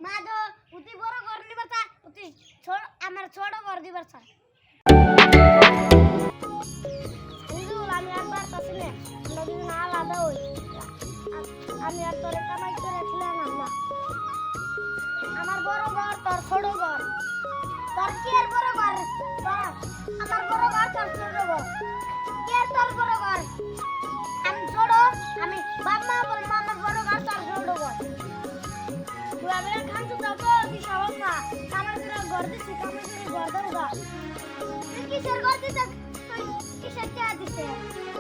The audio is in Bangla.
মা তো উতি বড় ঘর নিবার চা উতি আমার ছোট ঘর দিবার চা আমি একবার কাছে নে নদী না আলাদা হই আমি আর তোরে কামাই করে ছিলাম না আমার বড় ঘর তোর ছোট ঘর তোর কি এর বড় ঘর তোর আমার বড় ঘর তোর ছোট ঘর কি এর তোর বড় ঘর আমি ছোট আমি বাবা বলবো আমার বড় ঘর তোর ছোট ঘর তুই আমি খান তো তো কি সহজ না কামাই করে ঘর দিছি কামাই করে ঘর দাও তুই কিসের ঘর দিছিস তুই কিসের কে দিছিস